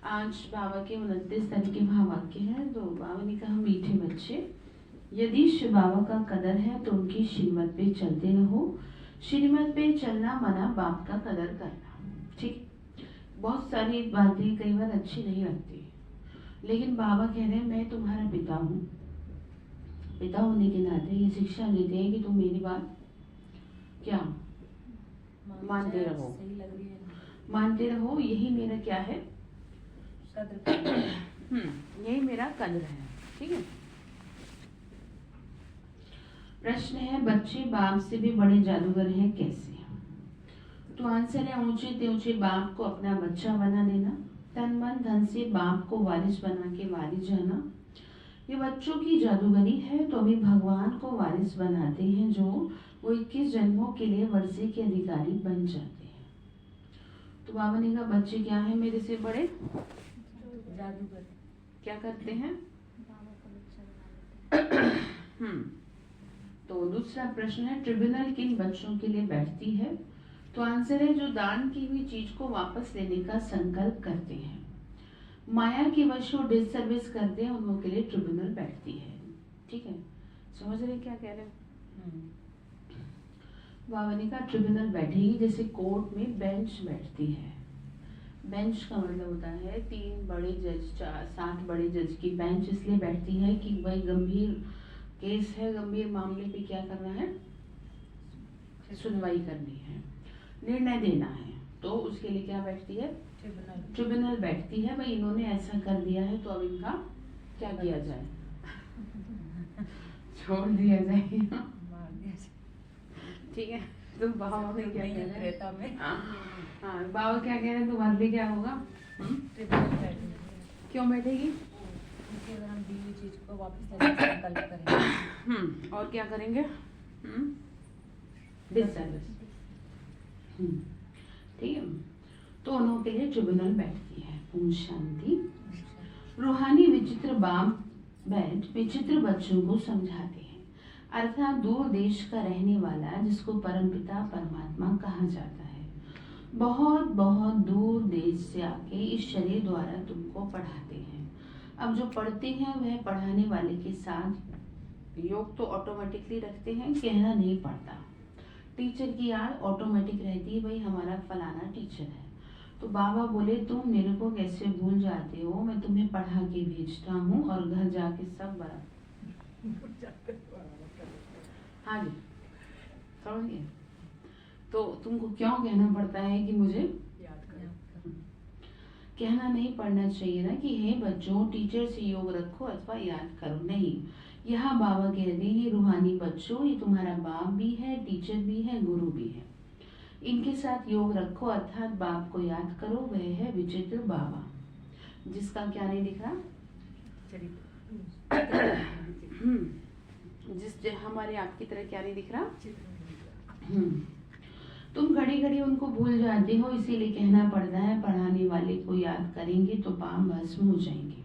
आज बाबा के 29 तरह के महावाक्य हैं। तो बाबा ने कहा, मीठे बच्चे, यदि शिव बाबा का कदर है तो उनकी श्रीमत पे चलते रहो। श्रीमत पे चलना मना बाप का कदर करना। ठीक, बहुत सारी बातें कई बार अच्छी नहीं लगती, लेकिन बाबा कह रहे हैं मैं तुम्हारा पिता हूँ। पिता होने के नाते ये शिक्षा देते हैं कि तुम मेरी बात क्या मानते रहो, सही लग रही है, मानते रहो। यही मेरा क्या है, यही मेरा कदर है। ठीक है। प्रश्न है, बच्चे बाप से भी बड़े जादूगर हैं कैसे? तो आंसर है, ऊंचे ते ऊंचे बाप को अपना बच्चा बना देना, तन मन धन से बाप को वारिस बना के वारिस जाना, ये बच्चों की जादूगरी है। तो अभी भगवान को वारिस बनाते हैं, जो वो 21 जन्मों के लिए वर्षे के अधिकारी बन जाते हैं। तो बाबा ने कहा, बच्चे क्या है मेरे से बड़े जादूगर। क्या करते हैं? बाबा का बच्चा बना लेते हैं। तो दूसरा प्रश्न है, ट्रिब्यूनल किन बच्चों के लिए बैठती है? तो आंसर है, जो दान की हुई चीज को वापस लेने का संकल्प करते हैं, माया के वश वो डिसर्विस करते हैं, उन लोगों के लिए ट्रिब्यूनल बैठती है। ठीक है, समझ रहे क्या कह रहे हैं? बाबा ने कहा, ट्रिब्यूनल बैठेगी जैसे कोर्ट में बेंच बैठती है। बेंच का मतलब होता है 3 बड़े जज, 7 बड़े जज की बेंच इसलिए बैठती है कि भाई गंभीर केस है, गंभीर मामले पे क्या करना है, सुनवाई करनी है, निर्णय देना है। तो उसके लिए क्या बैठती है? ट्रिब्यूनल बैठती है। भाई इन्होंने ऐसा कर दिया है तो अब इनका क्या किया जाए, छोड़ दिया जाए। ठीक है। तो बाबा में क्या कह रहे हैं? हाँ, बाबा क्या कह रहे हैं, तुम्हारे लिए क्या होगा? क्यों बैठेगी? अगर हम दी हुई चीज को वापस लेने का संकल्प करेंगे। और क्या करेंगे? डिसर्विस। ठीक है। तो उन्हों के लिए ट्रिब्यूनल बैठती है। ओम शांति। रूहानी विचित्र बाप बैठ विचित्र बच्चों को समझाते हैं, अर्थात दूर देश का रहने वाला जिसको परमपिता परमात्मा कहा जाता है, बहुत बहुत दूर देश से आके इस शरीर द्वारा तुमको पढ़ाते हैं। अब जो पढ़ते हैं वह पढ़ाने वाले के साथ योग तो ऑटोमेटिकली रखते हैं, कहना नहीं पड़ता। टीचर की याद ऑटोमेटिक रहती है, भाई हमारा फलाना टीचर है। तो बाबा बोले, तुम मेरे को कैसे भूल जाते हो, मैं तुम्हें पढ़ा के भेजता हूँ और घर जाके सब बराबर। हाँ जी, समझिए। तो तुमको क्यों कहना पड़ता है कि मुझे याद करो? कहना नहीं पड़ना चाहिए ना कि हे बच्चों टीचर से योग रखो अथवा याद करो। नहीं, यहाँ बाबा कहते हैं, रूहानी बच्चों, ये तुम्हारा बाप भी है, टीचर भी है, गुरु भी है, इनके साथ योग रखो अर्थात बाप को याद करो। वह है विचित्र बाबा, जिसका क्या नहीं दिख रहा, जिस हमारे आपकी तरह क्या नहीं दिख रहा। तुम घड़ी घड़ी उनको भूल जाते हो, इसीलिए कहना पड़ता है पढ़ाने वाले को याद करेंगे तो पाम भस्म हो जाएंगे।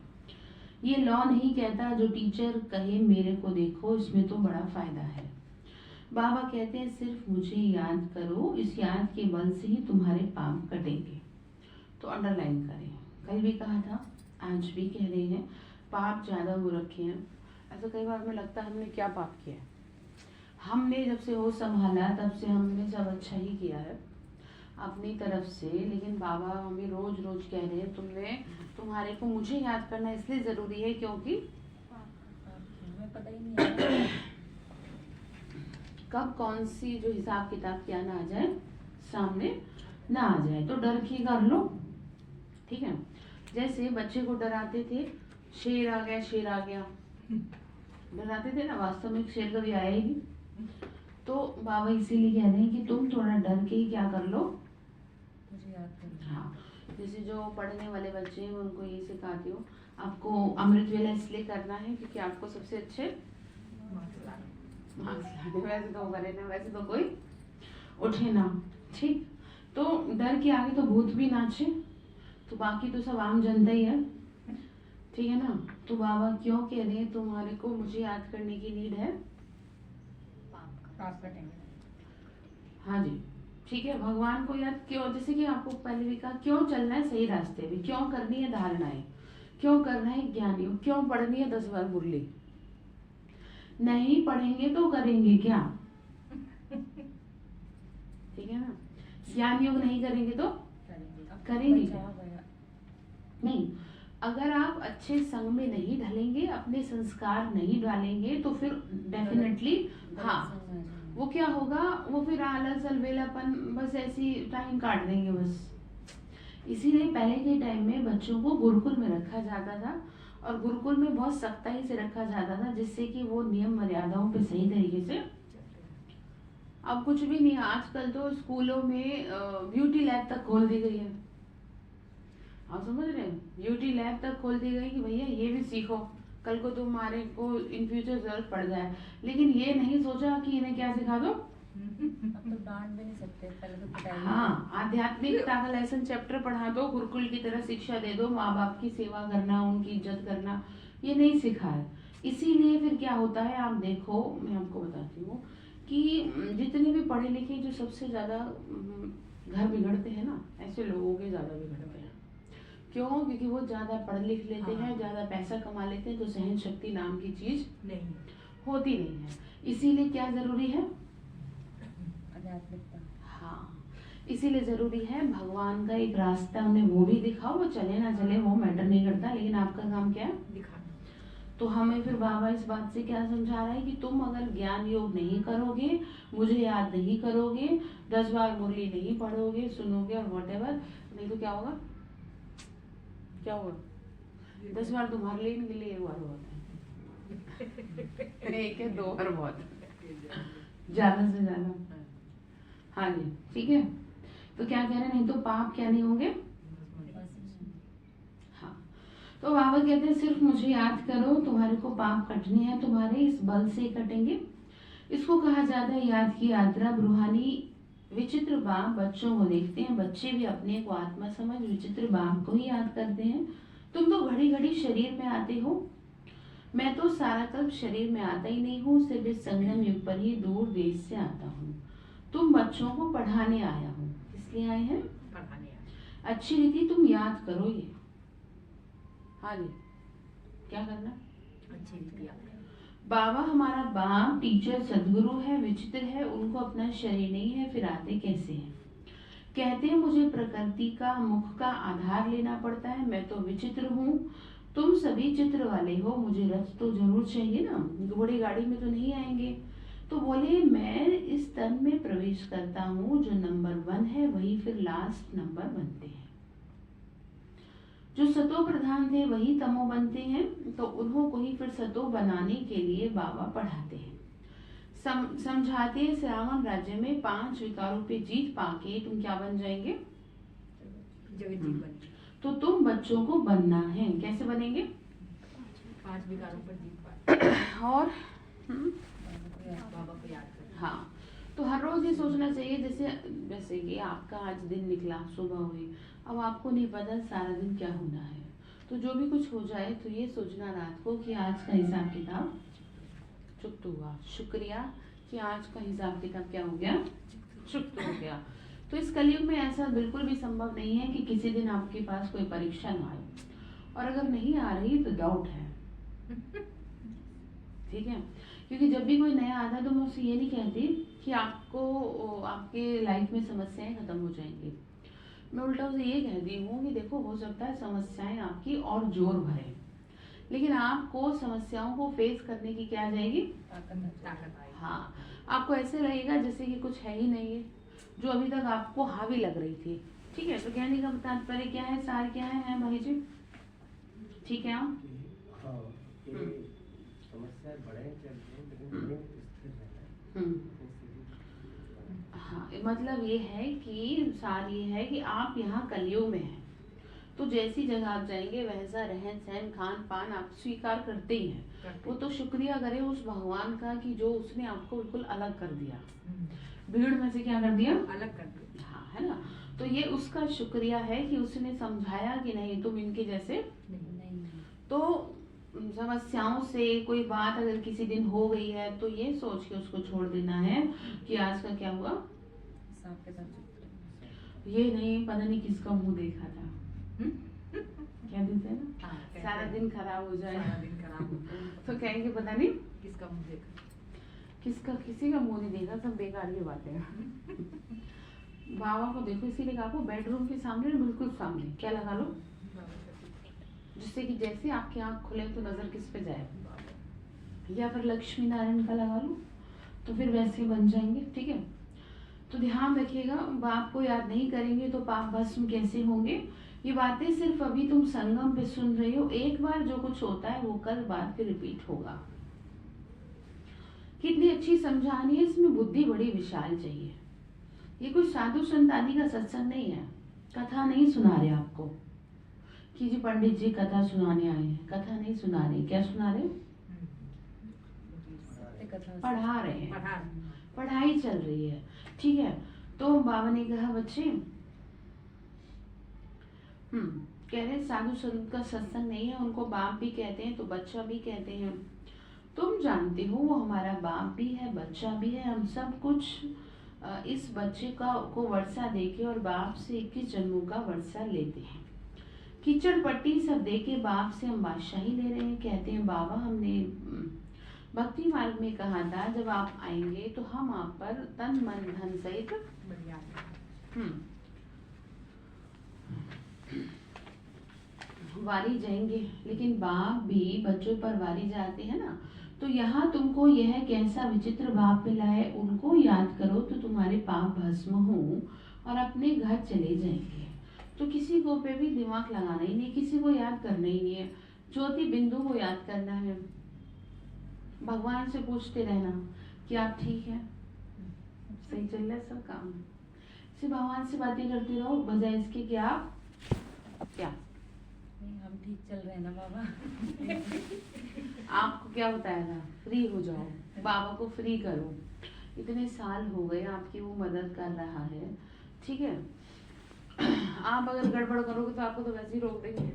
ये लॉ नहीं कहता जो टीचर कहे मेरे को देखो, इसमें तो बड़ा फायदा है। बाबा कहते हैं सिर्फ मुझे याद करो, इस याद के बल से ही तुम्हारे पाप कटेंगे। तो अंडरलाइन करें, कल भी कहा था, आज भी कह रहे हैं, पाप ज्यादा हो रखे हैं। ऐसा कई बार हमें लगता है हमने क्या पाप किया है। हमने जब से वो संभाला तब से हमने सब अच्छा ही किया है अपनी तरफ से, लेकिन बाबा हमें रोज रोज कह रहे हैं तुम्हारे को मुझे याद करना इसलिए जरूरी है क्योंकि पता ही नहीं है कब कौन सी जो हिसाब किताब क्या ना आ जाए, सामने ना आ जाए। तो डर की कर लो। ठीक है, जैसे बच्चे को डराते थे, शेर आ गया, शेर आ गया, डराते थे ना, वास्तव में शेर कभी आया ही नहीं। तो बाबा इसीलिए कह रहे हैं कि तुम थोड़ा डर के ही क्या कर लो, मुझे याद कर। हाँ, जैसे जो पढ़ने वाले बच्चे हैं उनको ये सिखाती हो, आपको अमृत वेला इसलिए करना है क्योंकि आपको सबसे अच्छे मार्क्स लाने। वैसे तो करे ना, वैसे तो कोई उठे ना। ठीक, तो डर के आगे तो भूत भी नाचे, तो बाकी तो सब आम जनता ही है। ठीक है ना। तो बाबा क्यों कह रहे हैं तुम्हारे को मुझे याद करने की नीड है? हाँ जी, ठीक है, भगवान को याद क्यों, जैसे कि आपको पहले भी कहा, क्यों चलना है सही रास्ते में, क्यों करनी है धारणाएं, क्यों करना है ज्ञान योग, क्यों पढ़नी है 10 बार मुरली। नहीं पढ़ेंगे तो करेंगे क्या? ठीक है ना, ज्ञान योग नहीं करेंगे तो करेंगे क्या? नहीं, अगर आप अच्छे संग में नहीं ढलेंगे, अपने संस्कार नहीं डालेंगे, तो फिर डेफिनेटली हाँ वो क्या होगा, वो फिर आलस अलबेलापन बस ऐसी टाइम काट देंगे बस। इसीलिए पहले के टाइम में बच्चों को गुरुकुल में रखा जाता था, और गुरुकुल में बहुत सख्ताई से रखा जाता था, जिससे कि वो नियम मर्यादाओं पे सही तरीके से। अब कुछ भी नहीं, आजकल तो स्कूलों में ब्यूटी लैब तक खोल दी गई है। आप समझ रहे हैं, ब्यूटी लैब तक खोल दी गई कि भैया ये भी सीखो, कल को तुम्हारे को इन फ्यूचर जरूरत पड़ जाए। लेकिन ये नहीं सोचा कि इन्हें क्या सिखा दो। अब तो डांट भी नहीं सकते, पहले तो पिटाई। हाँ, आध्यात्मिकता का लेसन चैप्टर पढ़ा दो, गुरुकुल की तरह शिक्षा दे दो, माँ बाप की सेवा करना, उनकी इज्जत करना, ये नहीं सिखा है। इसीलिए फिर क्या होता है, आप देखो, मैं आपको बताती हूँ कि जितने भी पढ़े लिखे जो सबसे ज्यादा घर बिगड़ते हैं ना, ऐसे लोगों के ज्यादा बिगड़ते हैं। क्यों? क्योंकि वो ज्यादा पढ़ लिख लेते हैं, ज्यादा पैसा कमा लेते हैं, तो सहन शक्ति नाम की चीज नहीं होती नहीं है। इसीलिए क्या जरूरी है, आध्यात्मिकता। हाँ, इसीलिए जरूरी है भगवान का एक रास्ता उन्हें वो भी दिखाओ, वो चले ना चले वो मैटर नहीं करता, लेकिन आपका काम क्या है, दिखाना। तो हमें फिर बाबा इस बात से क्या समझा रहा है कि तुम अगर ज्ञान योग नहीं करोगे, मुझे याद नहीं करोगे, 10 बार मुरली नहीं पढ़ोगे, सुनोगे और व्हाटएवर, नहीं तो क्या होगा, क्या होगा, 10 बार तुम्हारे लिए, इनके लिए 1 बार बहुत है, 1 या 2 बार बहुत है, ज्यादा से ज्यादा। हाँ जी, ठीक है। तो क्या कह रहे हैं, नहीं तो पाप क्या नहीं होंगे। हाँ, तो बाबा कहते हैं सिर्फ मुझे याद करो, तुम्हारे को पाप कटने हैं, तुम्हारे इस बल से कटेंगे। इसको कहा जाता है याद की यात्रा। रूहानी विचित्र बाप बच्चों को देखते हैं, बच्चे भी अपने को आत्मा समझ विचित्र बाप को ही याद करते हैं। तुम तो घड़ी घड़ी शरीर में आते हो, मैं तो सारा कल शरीर में आता ही नहीं हूँ, सिर्फ इस संगम युग पर ही दूर देश से आता हूँ। तुम बच्चों को पढ़ाने आया हूँ, इसलिए आए हैं पढ़ाने आया। अच्छी रीति तुम याद करो ये। हाँ जी, क्या करना, अच्छी रीति बाबा हमारा बाप टीचर सदगुरु है, विचित्र है, उनको अपना शरीर नहीं है, फिर आते कैसे हैं। कहते हैं मुझे प्रकृति का मुख का आधार लेना पड़ता है, मैं तो विचित्र हूँ, तुम सभी चित्र वाले हो, मुझे रथ तो जरूर चाहिए ना, घोड़ी गाड़ी में तो नहीं आएंगे। तो बोले मैं इस तन में प्रवेश करता हूँ, जो नंबर 1 है वही फिर लास्ट नंबर बनते हैं, जो सतो प्रधान थे वही तमो बनते हैं, तो उन्हों को ही फिर सतो बनाने के लिए बाबा पढ़ाते हैं। समझाते हैं श्रावण राज्य में 5 विकारों पे जीत पाके तुम क्या बन जाएंगे, तो तुम बच्चों को बनना है। कैसे बनेंगे, 5 विकारों पर जीत पाए और बाबा को याद कर। हाँ, तो हर रोज ये सोचना चाहिए, जैसे कि आपका आज दिन निकला, सुबह हुई, अब आपको नहीं पता सारा दिन क्या होना है, तो जो भी कुछ हो जाए तो ये सोचना रात को कि आज का हिसाब किताब चुकता हुआ, शुक्रिया कि आज का हिसाब किताब क्या हो गया, चुकता हो गया। तो इस कलयुग में ऐसा बिल्कुल भी संभव नहीं है कि किसी दिन आपके पास कोई परीक्षा ना आए, और अगर नहीं आ रही तो डाउट है, ठीक है। क्योंकि जब भी कोई नया आता है तो मैं उससे ये नहीं कहती कि आपको आपके लाइफ में समस्याएं खत्म हो जाएंगी, मैं उल्टा उसे ये कहती हूँ कि देखो हो सकता है समस्याएं आपकी और जोर भरे, लेकिन आपको समस्याओं को फेस करने की क्या आ जाएगी, ताकत आएगी। हाँ, आपको ऐसे लगेगा जैसे कि कुछ है ही नहीं है, जो अभी तक आपको हावी लग रही थी। ठीक है, तो कहने का तात्पर्य क्या है, सार क्या है भाई जी, ठीक है। हाँ, समस्या बड़े चलते हैं, लेकिन स्थिर रहना है। हाँ, मतलब ये है कि सार ये है कि आप यहाँ कलयुग में हैं, तो जैसी जगह आप जाएंगे वैसा रहन सहन खान पान आप स्वीकार करते ही हैं। वो तो शुक्रिया करें उस भगवान का कि जो उसने आपको बिल्कुल अलग कर दिया, भीड़ में से क्या कर दिया, अलग कर दिया। हाँ, है ना। तो ये उसका शुक्रिया है कि उसने समझाया कि नहीं तुम इनके जैसे नहीं। तो समस्याओं से कोई बात अगर किसी दिन हो गई है तो ये सोच के उसको छोड़ देना है कि आज का क्या हुआ, हिसाब किताब ये नहीं, पता नहीं किसका मुंह देखा था। क्या देते हैं ना, हाँ, कहते सारा हैं। दिन खराब हो जाए सारा दिन खराब होता है। तो कहेंगे पता नहीं किसका मुंह देखा। किसका, किसी का मुंह नहीं देखा, सब बेकार की बातें हैं। बाबा को देखो, इसीलिए कहा आपको बेडरूम के सामने ना, बिल्कुल सामने क्या लगा लो, जिससे कि जैसे आपकी आंख खुले तो नजर किस पे जाए, या फिर लक्ष्मी नारायण का लगा लो तो फिर वैसे बन जाएंगे। ठीक है, तो ध्यान रखिएगा, बाप को याद नहीं करेंगे तो पाप भस्म कैसे होंगे। ये बातें सिर्फ अभी तुम संगम पे सुन रही हो, एक बार जो कुछ होता है वो कल बाद पे रिपीट होगा। कितनी अच्छी समझानी है, इसमें बुद्धि बड़ी विशाल चाहिए। ये कोई साधु संत आदि का सत्संग नहीं है, कथा नहीं सुना रहे आपको कि जी पंडित जी कथा सुनाने आए हैं, कथा नहीं सुना रहे। क्या सुना रहे? पढ़ा रहे हैं, पढ़ाई चल रही है। ठीक है, तो बाबा ने कहा बच्चे, कह रहे साधु संत का सत्संग नहीं है, उनको बाप भी कहते हैं तो बच्चा भी कहते हैं। तुम जानते हो वो हमारा बाप भी है, बच्चा भी है, हम सब कुछ इस बच्चे को वर्षा देके और बाप से 21 जन्मों का वर्षा लेते हैं। कीचड़ पट्टी सब देके बाप से हम बादशाही ले रहे हैं। कहते हैं बाबा, हमने भक्ति मार्ग में कहा था जब आप आएंगे तो हम आप पर तन मन धन सहित वारी जाएंगे। लेकिन बाप भी बच्चों पर वारी जाते हैं ना, तो यहाँ तुमको यह कैसा विचित्र बाप मिला है, उनको याद करो तो तुम्हारे पाप भस्म हो और अपने घर चले जाएंगे। तो किसी को पे भी दिमाग लगाना ही नहीं, किसी को याद करना ही नहीं है, ज्योति बिंदु को याद करना है। भगवान से पूछते रहना कि आप ठीक है, सही चल रहा है सब काम, सिर्फ भगवान से बातें करते रहो, बजाय इसके कि आप क्या नहीं, हम ठीक चल रहे हैं ना बाबा। आपको क्या बताया था, फ्री हो जाओ, बाबा को फ्री करो। इतने साल हो गए, आपकी वो मदद कर रहा है। ठीक है, आप अगर गड़बड़ करोगे तो आपको तो वैसे ही रोक देंगे।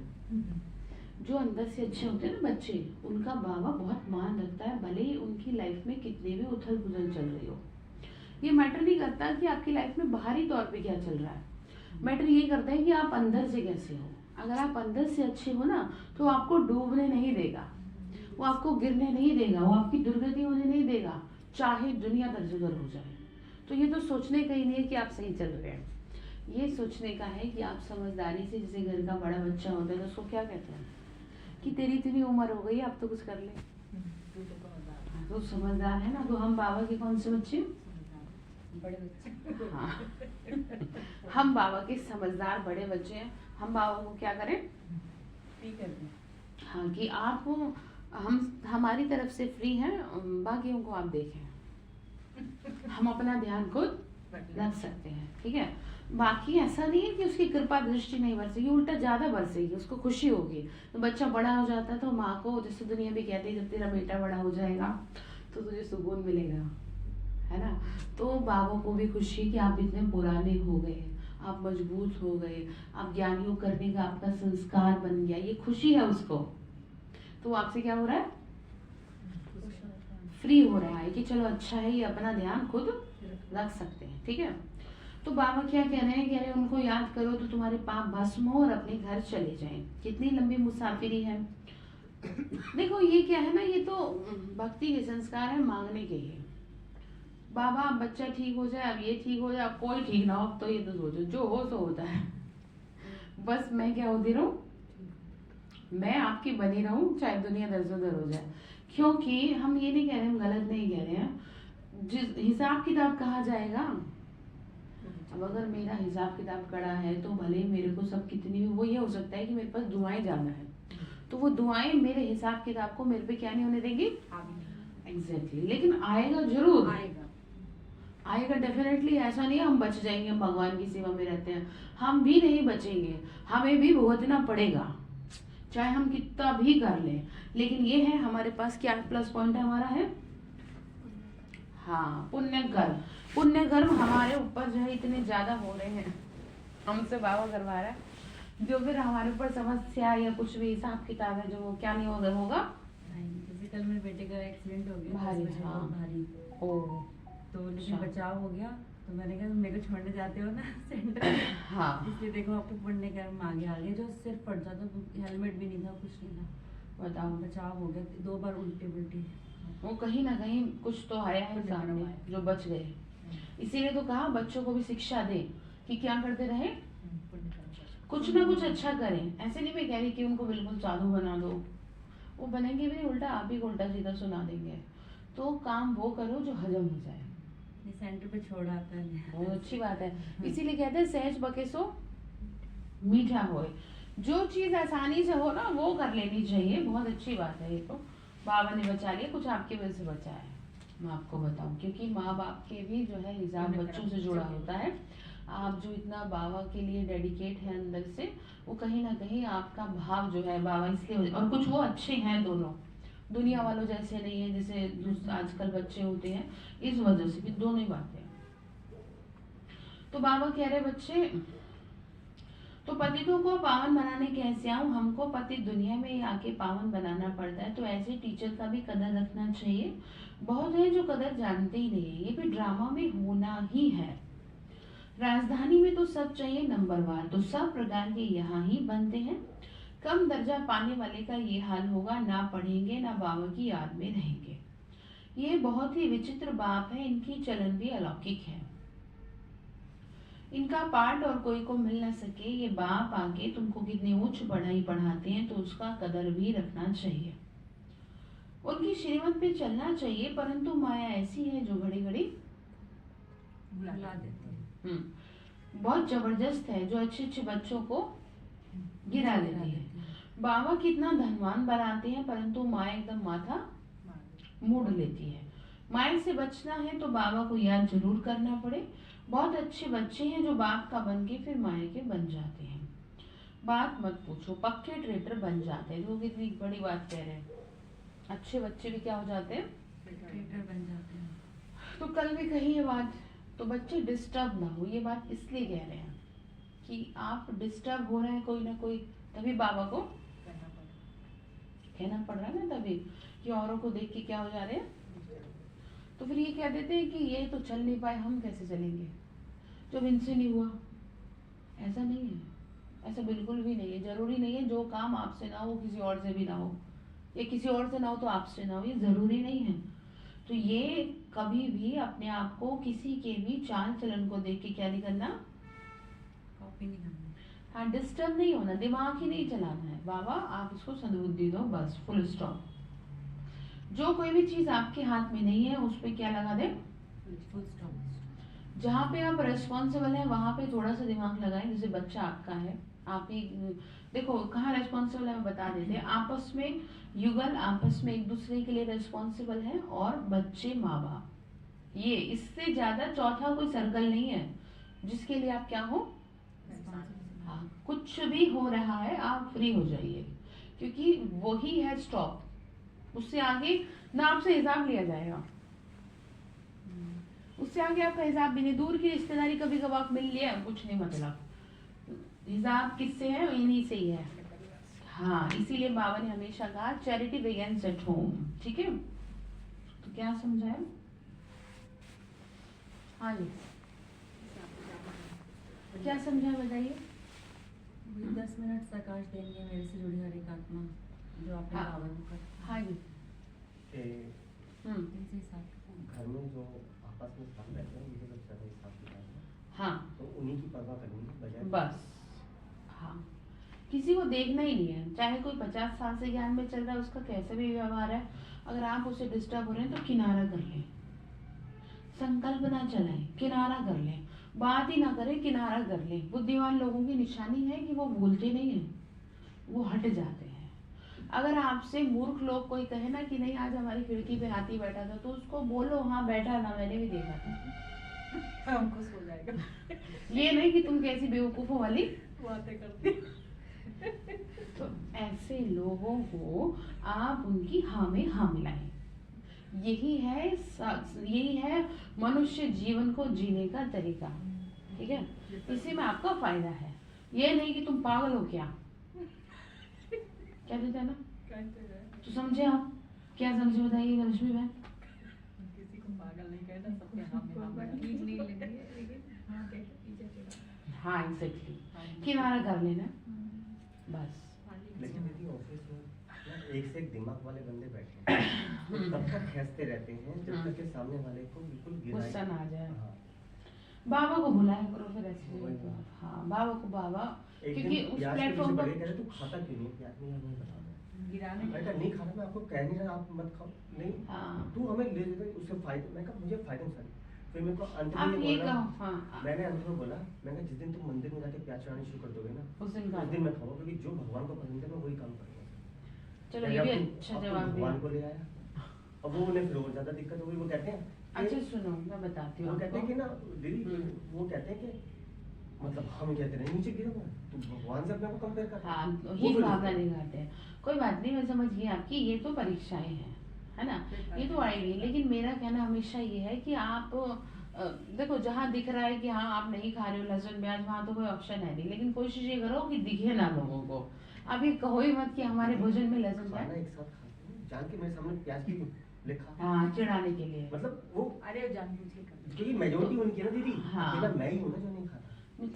जो अंदर से अच्छे होते हैं ना बच्चे, उनका बाबा बहुत मान रखता है, भले ही उनकी लाइफ में कितने भी उथल पुथल चल रही हो। ये मैटर नहीं करता कि आपकी लाइफ में बाहरी तौर पे क्या चल रहा है, मैटर ये करता है कि आप अंदर से कैसे हो। अगर आप अंदर से अच्छे हो ना, तो आपको डूबने नहीं देगा, वो आपको गिरने नहीं देगा, वो आपकी दुर्गति होने नहीं देगा, चाहे दुनिया दरजगर हो जाए। तो ये तो सोचने का ही नहीं है कि आप सही चल रहे हैं, ये सोचने का है कि आप समझदारी से, जैसे घर का बड़ा बच्चा होता है तो उसको क्या कहते हैं कि तेरी इतनी उम्र हो गई, अब तो कुछ कर ले, तो समझदार है ना। तो हम बाबा के कौन से बच्चे, बड़े बच्चे। हाँ, हम बाबा के समझदार बड़े बच्चे हैं। हम बाबा को क्या करें, फ्री कर दें। हाँ, कि आप हम हमारी तरफ से फ्री हैं, बाकियों को आप देखें, हम अपना ध्यान खुद रख सकते हैं। ठीक है, बाकी ऐसा नहीं है कि उसकी कृपा दृष्टि नहीं बरसेगी, उल्टा ज्यादा बरसेगी, उसको खुशी होगी। तो बच्चा बड़ा हो जाता है तो माँ को, जैसे दुनिया भी कहती है जब तेरा बेटा बड़ा हो जाएगा तो तुझे सुकून मिलेगा, है ना। तो बाबा को भी खुशी कि आप इतने पुराने हो गए, आप मजबूत हो गए, आप ज्ञानियों करने का आपका संस्कार बन गया, ये खुशी है उसको। तो आपसे क्या हो रहा है, फ्री हो रहा है कि चलो अच्छा है, ये अपना ध्यान खुद रख सकते हैं। ठीक है, तो बाबा क्या कह रहे हैं, कह रहे हैं उनको याद करो तो तुम्हारे पाप भस्म हो और अपने घर चले जाएं। कितनी लंबी मुसाफिरी है। देखो ये क्या है ना, ये तो भक्ति के संस्कार है, मांगने के ही। बाबा अब बच्चा ठीक हो जाए, अब ये ठीक हो जाए, अब कोई ठीक ना हो, अब तो ये तो सोचो जो हो तो होता है। बस मैं क्या होती रहूं, मैं आपकी बनी रहूं, चाहे दुनिया दर हो जाए। क्योंकि हम ये नहीं कह रहे, हम गलत नहीं कह रहे हैं, जिस हिसाब किताब कहा जाएगा। अब अगर मेरा हिसाब किताब कड़ा है तो भले मेरे को सब कितनी भी, वो ये हो सकता है कि मेरे पास दुआएं ज्यादा है, तो वो दुआएं मेरे हिसाब किताब को मेरे पे क्या नहीं होने देंगी, एग्जैक्टली। लेकिन आएगा जरूर, आएगा डेफिनेटली। ऐसा नहीं है हम बच जाएंगे, हम भगवान की सेवा में रहते हैं, हम भी नहीं बचेंगे, हमें भी भुगतना पड़ेगा, चाहे हम कितना भी कर लें। लेकिन ये है हमारे पास क्या प्लस पॉइंट है, हमारा है हाँ पुण्य कर्म। पुण्य कर्म हमारे ऊपर जो है इतने ज्यादा हो रहे हैं, हमसे बाबा करवा रहा है, जो फिर हमारे ऊपर समस्या या कुछ भी हिसाब किताब है जो क्या नहीं होगा। जैसे कल मेरे बेटे का एक्सीडेंट हो गया, भारी, 10 बजे हाँ। भारी, ओ तो लेकिन अच्छा। बचाव हो गया। तो मैंने कहा मेरे को छोड़ने जाते हो ना सेंटर, हाँ इसलिए देखो आपको पढ़ने का हम आगे आ गए। जो सिर्फ पड़ जाता तो हेलमेट भी नहीं था, कुछ नहीं था, बताओ, बचाव हो गया। 2 बार उल्टी उल्टी। वो कहीं ना कहीं कुछ तो आया है कुछ सामने आया। जो बच गए। इसीलिए तो कहा बच्चों को भी शिक्षा दे कि क्या करते रहे, कुछ ना कुछ अच्छा करें। ऐसे नहीं मैं कह रही कि उनको बिल्कुल साधु बना दो, वो बनेंगे भी नहीं, उल्टा आप ही को उल्टा सीधा सुना देंगे। तो काम वो करो जो हजम हो जाए। ये सेंटर पे छोड़ आता है। बहुत अच्छी बात है। इसीलिए कहते हैं सहज बके सो मीठा होए। जो चीज आसानी से हो ना वो कर लेनी चाहिए। बहुत अच्छी बात है। ये तो बाबा ने बचा लिया, कुछ आपकी वजह से बचा है। मैं आपको बताऊं, क्योंकि माँ बाप के भी जो है हिसाब बच्चों से जुड़ा होता है। आप जो इतना बाबा के लिए डेडिकेट है अंदर से, वो कहीं ना कहीं आपका भाव जो है बाबा इसलिए, और कुछ वो अच्छे हैं दोनों, दुनिया वालों जैसे नहीं है जैसे आजकल बच्चे होते हैं, इस वजह से भी दोनों ही बातें। तो बाबा कह रहे बच्चे, तो पतितों को पावन बनाने कैसे आऊं, हमको पति दुनिया में ही आके पावन बनाना पड़ता है। तो ऐसे टीचर का भी कदर रखना चाहिए। बहुत है जो कदर जानते ही नहीं है, ये भी ड्रामा में होना ही है। राजधानी में तो सब चाहिए नंबरवार, तो सब प्रकार के यहाँ ही बनते हैं। कम दर्जा पाने वाले का ये हाल होगा, ना पढ़ेंगे ना बाबा की याद में रहेंगे। ये बहुत ही विचित्र बाप है, इनकी चलन भी अलौकिक है। इनका पाठ और कोई को मिल न सके, ये बाप आगे तुमको कितनी उच्च पढ़ाई पढ़ाते हैं तो उसका कदर भी रखना चाहिए। उनकी श्रीमत पे चलना चाहिए, परंतु माया ऐसी है जो घड़ी घड़ी बुला देते हैं। बहुत जबरदस्त है, जो अच्छे अच्छे बच्चों को गिरा देती है। बाबा कितना धनवान बनाते हैं, परंतु माया एकदम माथा मोड़ लेती है। माया से बचना है तो बाबा को याद जरूर करना पड़े। बहुत अच्छे बच्चे हैं जो बाप का बन के फिर माया के बन जाते हैं। बात मत पूछो, पक्के ट्रेटर बन जाते हैं। लोग इतनी बड़ी बात कह रहे हैं, अच्छे बच्चे भी क्या हो जाते हैं, ट्रेटर बन जाते हैं। तो कल भी कही है बात, तो बच्चे डिस्टर्ब ना हो। ये बात इसलिए कह रहे हैं कि आप डिस्टर्ब हो रहे हैं कोई ना कोई, तभी बाबा को कहना पड़ रहा है ना, तभी कि औरों को देख के क्या हो जा रहे हैं। तो फिर ये कह देते हैं कि ये तो चल नहीं पाए, हम कैसे चलेंगे जब इनसे नहीं हुआ। ऐसा नहीं है, ऐसा बिल्कुल भी नहीं है। जरूरी नहीं है जो काम आपसे ना हो किसी और से भी ना हो, या किसी और से ना हो तो आपसे ना हो, ये जरूरी नहीं है। तो ये कभी भी अपने आप को किसी के भी चाल चलन को देख के क्या नहीं करना, कॉपी नहीं करना। हाँ, डिस्टर्ब नहीं होना, दिमाग ही नहीं चलाना है। बाबा आप इसको सद्बुद्धि दो, बस फुल स्टॉप। जो कोई भी चीज आपके हाथ में नहीं है उस पे क्या लगा दे, फुल स्टॉप। जहाँ पे आप रेस्पॉन्सिबल है वहां पे थोड़ा सा दिमाग लगाएं। जैसे बच्चा आपका है, आप ही देखो कहाँ रेस्पॉन्सिबल है, मैं बता देते हैं। आपस में युगल आपस में एक दूसरे के लिए रेस्पॉन्सिबल है, और बच्चे माँ बाप। ये इससे ज्यादा चौथा कोई सर्कल नहीं है जिसके लिए आप क्या हो। हाँ, कुछ भी हो रहा है आप फ्री हो जाइए, क्योंकि वही है स्टॉप। उससे आगे ना आपसे हिसाब लिया जाएगा, उससे आगे आपका हिसाब भी नहीं। दूर की रिश्तेदारी कभी कभार आप मिल लिया, कुछ नहीं मतलब, हिसाब किससे है, इन्हीं से ही है। हाँ, इसीलिए बाबा ने हमेशा कहा चैरिटी बिगिंस एट होम। ठीक है, तो क्या समझाया। हाँ जी, क्या समझाया बताइए। 10 मिनट प्रकाश देंगे मेरे से जुड़ी हर एक आत्मा जो आपने हाँ। बाबा को कर। हाँ जी, कि इनसे साथ घर में जो आपस में साथ रहते हैं उनके सबसे ज्यादा हिसाब किताब है, हाँ तो उन्हीं की परवाह करनी है बजाय बस। हाँ, किसी को देखना ही नहीं है, चाहे कोई 50 साल से ज्ञान में चल रहा है, उसका कैसा भी व्यवहार है, अगर आप उससे डिस्टर्ब हो रहे हैं तो किनारा कर लें। संकल्प ना चलाएं, किनारा कर लें। बात ही ना करें, किनारा कर लें। बुद्धिमान लोगों की निशानी है कि वो भूलते नहीं है, वो हट जाते हैं। अगर आपसे मूर्ख लोग कोई कहे ना कि नहीं आज हमारी खिड़की पे हाथी बैठा था, तो उसको बोलो हाँ बैठा था, मैंने भी देखा था। हमको सो जाएगा। ये नहीं कि तुम कैसी बेवकूफों वाली बातें करती। तो ऐसे लोगों को आप उनकी हाँ में हाँ मिलाएं। यही है मनुष्य जीवन को जीने का तरीका। ठीक है, इसी में आपका फायदा है। ये नहीं कि तुम पागल हो क्या देते हैं ना, तो समझे आप क्या समझे बताइए लक्ष्मी बहन। किसी को पागल नहीं कहना, सबके हाँ में ठीक नहीं लगी है, लेकिन हाँ कहते पीछे छोड़ा। हाँ एग्जैक्टली, किनारा कर लेना बस। लेकिन दीदी ऑफिस में ना एक से एक दिमाग वाले बंदे बैठे हैं, वो तब तक खींचते रहते हैं जब तक के सामने वाले को बिल्कुल गिराए। गुस्सा ना आ जाए। हाँ। बाबा को बुलाया करो फिर ऐसे वही तो। बात। हाँ बाबा को, बाबा एक क्योंकि दिन उस प्याज के प्लेटफॉर्म पीछे पर पड़ गए, कह रहे तू खाता क्यों नहीं है? प्याज नहीं है, हमें बता दो। गिराने मैं कहा नहीं खाता, मैं आपको कह नहीं रहा आप मत खाओ। नहीं हाँ। तू हमें ले ले उससे फायदे। मैं कहा मुझे फायदे नुकसान। फिर मेरे को अंत आप में ये बोला, कहो हाँ मैंने अंत में बोला, मैंने कहा जिस दिन तुम मंदिर में जाके प्याज चढ़ानी शुरू कर दोगे ना, उस दिन उस दिन मैं खाऊंगा, क्योंकि जो भगवान को पसंद है मैं वही काम करूंगा। चलो मैंने ये भी अब तो- अच्छा अब तो जवाब भगवान दिया। को ले आया, अब वो उन्हें फिर और ज्यादा दिक्कत हो गई। वो कहते हैं अच्छा सुनो मैं बताती हूँ वो कहते हैं कि आपको। ना दीदी, वो कहते हैं कि मतलब हम कहते नहीं नीचे गिरा हुआ है, तू भगवान से अपने को कंपेयर कर। हाँ वो ये फिर भावना उसको- दिखाते हैं। कोई बात नहीं, मैं समझ गई आपकी, ये तो परीक्षाएं हैं, है ना, ये तो आएगी। लेकिन मेरा कहना हमेशा ये है कि आप देखो जहाँ दिख रहा है कि हाँ आप नहीं खा रहे हो लहसुन प्याज, वहाँ तो कोई ऑप्शन है नहीं, लेकिन कोशिश ये करो कि दिखे ना लोगों को। अब ये कहो ही मत कि हमारे भोजन में लहसुन खाना प्याज, एक साथ खाते हैं, जान के मेरे सामने प्याज की लिखा, हाँ चिढ़ाने के लिए। मतलब वो अरे जानबूझ के कर क्योंकि मेजोरिटी उनकी है ना दीदी, हाँ। अकेला मैं ही हूँ ना जो नहीं खाता।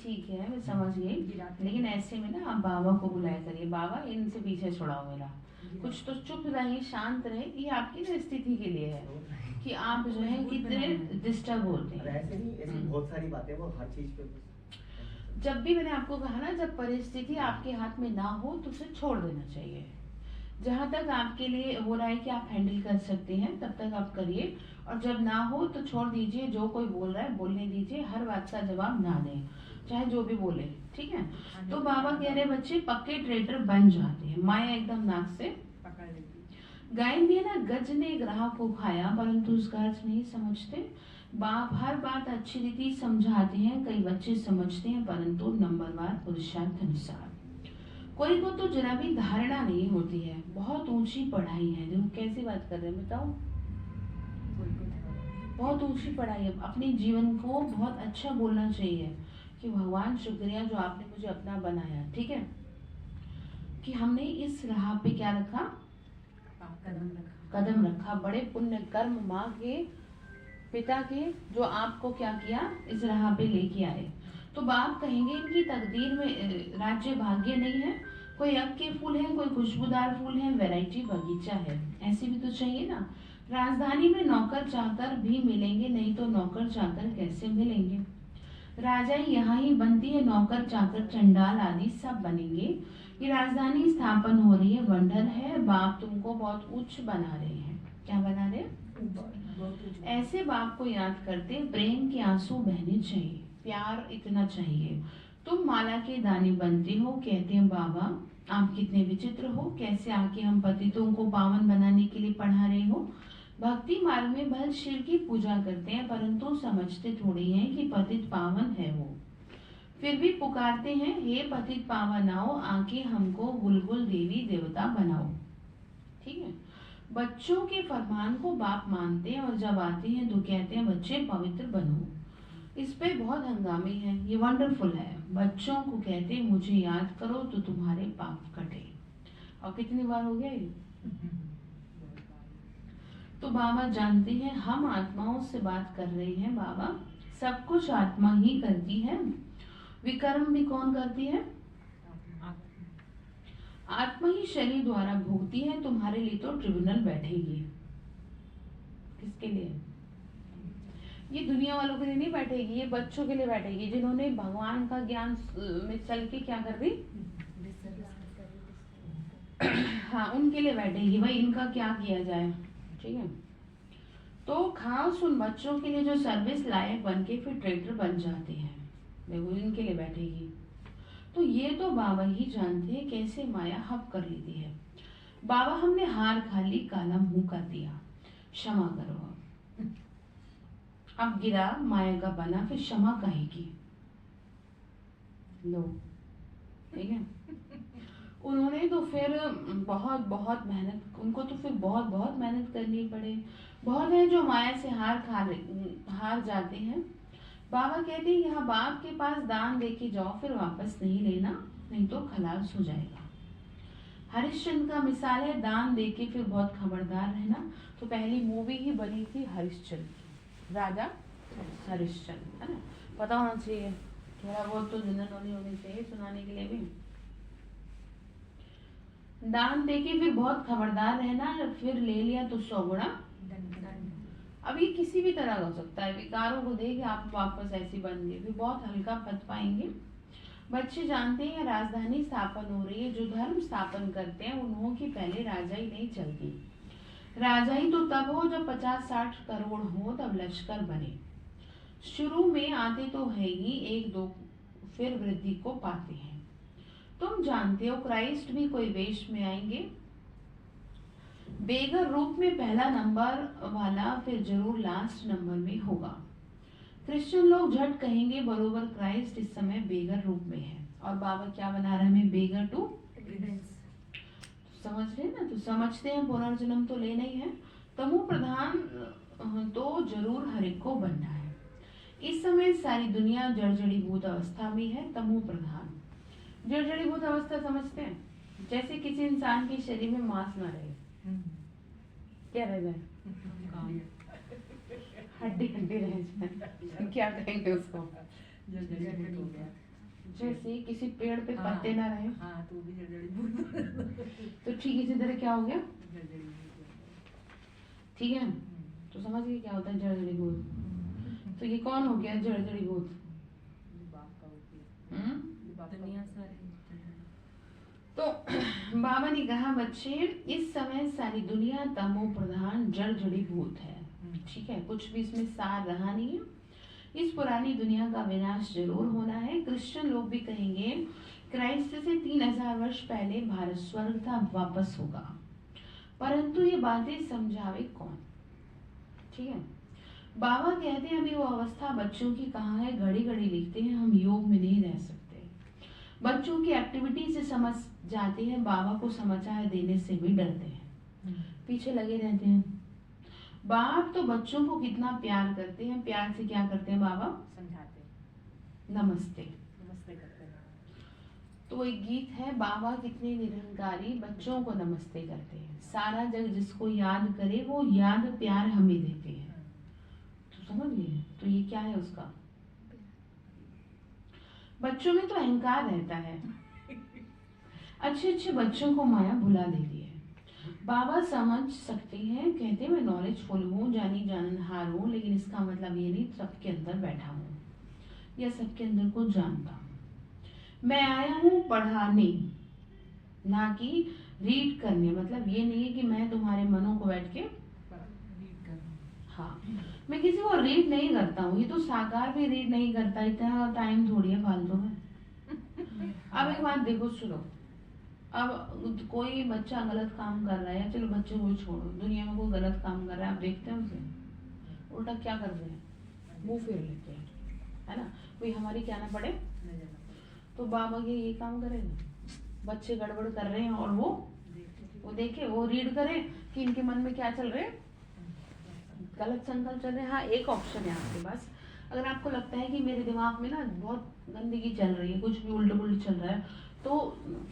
ठीक है मैं समझ गई, गिराते लेकिन ऐसे में ना आप बाबा को बुलाया करिए, बाबा इनसे पीछे छुड़ाओ मेरा, कुछ तो चुप रहे शांत रहे। ये आपकी ना स्थिति के लिए है कि आप जो है कितने डिस्टर्ब होते और हैं। ऐसे नहीं, ऐसी बहुत सारी बातें वो हर चीज पे बस- जब भी मैंने आपको कहा ना, जब परिस्थिति आपके हाथ में ना हो तो उसे छोड़ देना चाहिए। जहाँ तक आपके लिए हो रहा है कि आप हैंडल कर सकते हैं तब तक आप करिए, और जब ना हो तो छोड़ दीजिए। जो कोई बोल रहा है बोलने दीजिए, हर बात का जवाब ना दें, चाहे जो भी बोले, ठीक है। तो बाबा कह रहे बच्चे पक्के ट्रेडर बन जाते हैं। माया एकदम नाक से पकड़ लेती। गायन भी है ना, गज ने ग्राहक को खाया परंतु उसका अर्थ नहीं समझते। बाप हर बात अच्छी रीति समझाते हैं, कई बच्चे समझते हैं परंतु नंबरवार पुरुषार्थ अनुसार। कोई को तो जरा भी धारणा नहीं होती है, बहुत ऊंची पढ़ाई है। देखो कैसी बात कर रहे हैं बताओ, बहुत ऊंची पढ़ाई है। अपने जीवन को बहुत अच्छा बोलना चाहिए कि भगवान शुक्रिया जो आपने मुझे अपना बनाया, ठीक है, कि हमने इस राह पे क्या रखा, कदम रखा। बड़े पुण्य कर्म माँ के पिता के जो आपको क्या किया, इस राह पे लेके आए। तो बाप कहेंगे इनकी तकदीर में राज्य भाग्य नहीं है, कोई अग के फूल है, कोई खुशबूदार फूल है, वैरायटी बगीचा है, ऐसी भी तो चाहिए ना। राजधानी में नौकर चाकर भी मिलेंगे, नहीं तो नौकर चाकर कैसे मिलेंगे। राजाई यहाँ ही बनती है, नौकर चाकर चंडाल आदि सब बनेंगे। ये राजधानी स्थापन हो रही है, वंडर है। बाप तुमको बहुत उच्च बना रहे हैं। क्या बना रहे हैं? ऐसे बाप को याद करते प्रेम के आंसू बहने चाहिए, प्यार इतना चाहिए। तुम माला के दानी बनते हो, कहते हैं बाबा आप कितने विचित्र हो, कैसे आके हम पतितों को पावन बनाने के लिए पढ़ा रहे हो। भक्ति मार्ग में भल शिव की पूजा करते हैं परंतु समझते थोड़ी हैं कि पतित पावन है वो, फिर भी पुकारते हैं हे पतित पावन आओ, आके हमको बुलबुल देवी देवता बनाओ। ठीक है, बच्चों के फरमान को बाप मानते हैं और जब आते हैं तो कहते हैं बच्चे पवित्र बनो। इस पे बहुत हंगामी है, ये वंडरफुल है। बच्चों को कहते हैं मुझे याद करो तो तुम्हारे पाप कटे। और कितनी बार हो गया ये? तो बाबा जानते हैं हम आत्माओं से बात कर रहे हैं। बाबा सब कुछ आत्मा ही करती है, विकर्म भी कौन करती है? आत्मा ही शरीर द्वारा भोगती है। तुम्हारे लिए तो ट्रिब्यूनल बैठेगी। किसके लिए? ये दुनिया वालों के लिए नहीं बैठेगी, ये बच्चों के लिए बैठेगी जिन्होंने भगवान का ज्ञान में चल के क्या कर दी। हाँ उनके लिए बैठेगी, भाई इनका क्या किया जाए। ठीक है, तो खास उन बच्चों के लिए जो सर्विस लायक बन के फिर ट्रेडर बन जाते हैं, देखो इनके लिए बैठेगी। तो ये तो बाबा ही जानते हैं कैसे माया हब कर लेती है। बाबा हमने हार खा ली, काला मुंह कर दिया, क्षमा करो। अब गिरा माया का बना, फिर क्षमा कहेगी लो। ठीक है, उन्होंने तो फिर बहुत बहुत मेहनत, उनको तो फिर बहुत बहुत मेहनत करनी पड़े। बहुत है जो माया से हार जाते हैं। बाबा कहते हैं यहाँ बाप के पास दान देके जाओ, फिर वापस नहीं लेना, नहीं तो खलास हो जाएगा। हरिश्चंद्र का मिसाल है, दान देके फिर बहुत खबरदार रहना। तो पहली मूवी ही बनी थी हरिश्चंद्र की, राजा हरिश्चंद्र, है ना, पता होना चाहिए, थोड़ा बहुत तो जनरल नॉलेज होनी चाहिए सुनाने के लिए भी। दान देके फिर बहुत खबरदार रहना, फिर ले लिया तो 100 गुना। अब ये किसी भी तरह का हो सकता है, विकारों को देख आप वापस ऐसी बन गए, फिर बहुत हल्का पद पाएंगे। बच्चे जानते हैं राजधानी स्थापन हो रही है, जो धर्म स्थापन करते हैं उन्हों की पहले राजाई नहीं चलती। राजाई तो तब हो जब 50-60 करोड़ हो, तब लश्कर बने। शुरू में आते तो है ही 1-2, फिर वृद्धि को पाते हैं। तुम जानते हो क्राइस्ट भी कोई वेश में आएंगे, बेगर रूप में पहला नंबर वाला, फिर जरूर लास्ट नंबर में होगा। क्रिश्चियन लोग झट कहेंगे बरोबर क्राइस्ट इस समय बेगर रूप में है, और बाबा क्या बना रहा है हमें, बेगर टू एविडेंस। समझ रहे हैं ना, तो समझते हैं पुनर्जन्म तो लेना ही है। तमो प्रधान तो जरूर हर एक को बनना है। इस समय सारी दुनिया जड़जड़ीभूत अवस्था में है। तमो प्रधान जड़जड़ीभूत अवस्था समझते हैं, जैसे किसी इंसान के शरीर में मांस ना रहे, क्या रह जाए, हड्डी हड्डी रह जाए, क्या कहेंगे उसको, जैसे किसी पेड़ पे पत्ते ना रहे, तो भी जड़जड़ीभूत। तो ठीक इसी तरह क्या हो गया, ठीक है, तो समझ गए क्या होता है जड़जड़ीभूत। तो ये कौन हो गया जड़जड़ीभूत, दुनिया सारी। तो बाबा ने कहा बच्चे इस समय सारी दुनिया तमो प्रधान जड़ जड़ीभूत है, ठीक है, कुछ भी इसमें सार रहा नहीं है। इस पुरानी दुनिया का विनाश जरूर होना है। क्रिश्चियन लोग भी कहेंगे क्राइस्ट से 3000 वर्ष पहले भारत स्वर्ग था, वापस होगा, परंतु ये बातें समझावे कौन, ठीक है। बाबा कहते हैं अभी वो अवस्था बच्चों की कहाँ है, घड़ी घड़ी लिखते हैं हम योग में नहीं रह सकते। बच्चों की एक्टिविटी से समझ जाते हैं, बाबा को समाचार देने से भी डरते हैं, पीछे लगे रहते हैं। बाप तो बच्चों को कितना प्यार करते हैं, प्यार से क्या करते हैं बाबा, समझाते, नमस्ते नमस्ते करते हैं। तो एक गीत है, बाबा कितने निरंकारी बच्चों को नमस्ते करते हैं, सारा जग जिसको याद करे वो याद प्यार हमें देते हैं। तो समझ गए, तो ये क्या है उसका, बच्चों में तो अहंकार रहता है, अच्छे अच्छे बच्चों को माया भुला देती है। बाबा समझ सकते हैं, कहते मैं नॉलेजफुल हूँ, जानी जाननहार हूँ, लेकिन इसका मतलब ये नहीं सबके अंदर बैठा हूँ या सबके अंदर को जानता हूँ। मैं आया हूँ पढ़ाने, ना कि रीड करने। मतलब ये नहीं है कि मैं तुम्हारे मनों को बैठ के हाँ, मैं किसी को रीड नहीं करता हूँ, ये तो साकार भी रीड नहीं करता, इतना टाइम थोड़ी है फालतू में। अब एक बात देखो सुनो, अब कोई बच्चा गलत काम कर रहा है, चलो बच्चे को छोड़ो, दुनिया में कोई गलत काम कर रहा है, आप देखते हैं उसे, उल्टा क्या कर रहे हैं, मुंह फेर लेते हैं, है ना, कोई हमारी क्या ना पड़े। तो बाबा ये काम करेगा, बच्चे गड़बड़ कर रहे हैं और वो देखे, वो रीड करे कि इनके मन में क्या चल रहे हैं, गलत संकल्प चल रहे हैं। हाँ, एक ऑप्शन है आपके पास, अगर आपको लगता है कि मेरे दिमाग में ना बहुत गंदगी चल रही है, कुछ भी उल्टा पुल्ट चल रहा है, तो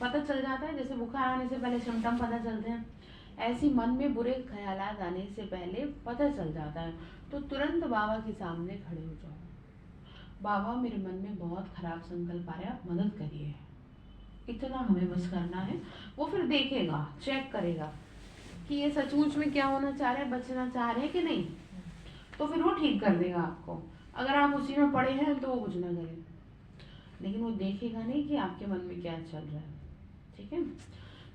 पता चल जाता है, जैसे बुखार आने से पहले सिम्टम पता चलते हैं, ऐसी मन में बुरे ख्यालात आने से पहले पता चल जाता है, तो तुरंत बाबा के सामने खड़े हो जाओ, बाबा मेरे मन में बहुत खराब संकल्प आ रहा है, आप मदद करिए, इतना हमें बस करना है। वो फिर देखेगा, चेक करेगा कि ये सचमुच में क्या होना चाह रहे हैं, बचना चाह रहे हैं कि नहीं, तो फिर वो ठीक कर देगा आपको। अगर आप उसी में पड़े हैं तो वो कुछ ना करे, लेकिन वो देखेगा नहीं कि आपके मन में क्या चल रहा है, ठीक है।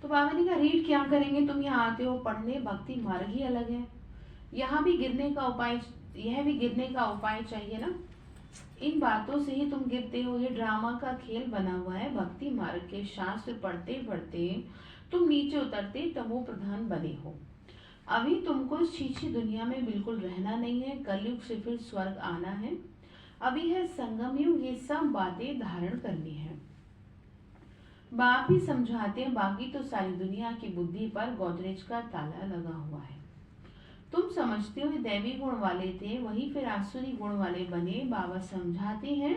तो बाबा ने कहा रीड क्या करेंगे, तुम यहाँ आते हो पढ़ने, भक्ति मार्ग ही अलग है, यहाँ भी गिरने का उपाय, यह भी गिरने का उपाय चाहिए ना, इन बातों से ही तुम गिरते हो, ये ड्रामा का खेल बना हुआ है। भक्ति मार्ग के शास्त्र पढ़ते पढ़ते तुम नीचे उतरते तमो प्रधान बने हो। अभी तुमको इस छीछी दुनिया में बिल्कुल रहना नहीं है, कलयुग से फिर स्वर्ग आना है, अभी है संगम युग, ये सब बातें धारण करनी है। बाप ही समझाते हैं, बाकी तो सारी दुनिया की बुद्धि पर गोदरेज का ताला लगा हुआ है। तुम समझते हो दैवी गुण वाले थे, वही फिर आसुरी गुण वाले बने। बाबा समझाते हैं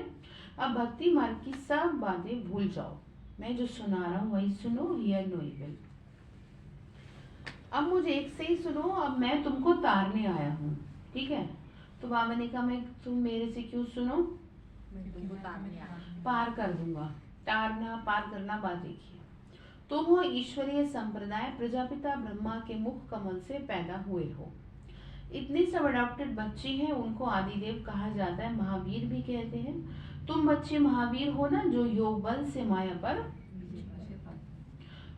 अब भक्ति मार्ग की सब बातें भूल जाओ, मैं जो सुना रहा हूँ वही सुनो, हियर नो इविल। अब मुझे एक से ही सुनो, अब मैं तुमको तारने आया हूँ, ठीक है। तो बाबा ने कहा मैं तुम मेरे से क्यों सुनो, मैं तुमको तारने आ रही हूँ। पार कर दूंगा। तारना पार करना बात एक ही है। तुम हो ईश्वरीय संप्रदाय प्रजापिता ब्रह्मा के मुख कमल से पैदा हुए हो। इतने सब अडॉप्टेड बच्चे हैं, उनको आदिदेव कहा जाता है, महावीर भी कहते हैं। तुम बच्चे महावीर हो ना, जो योग बल से माया पर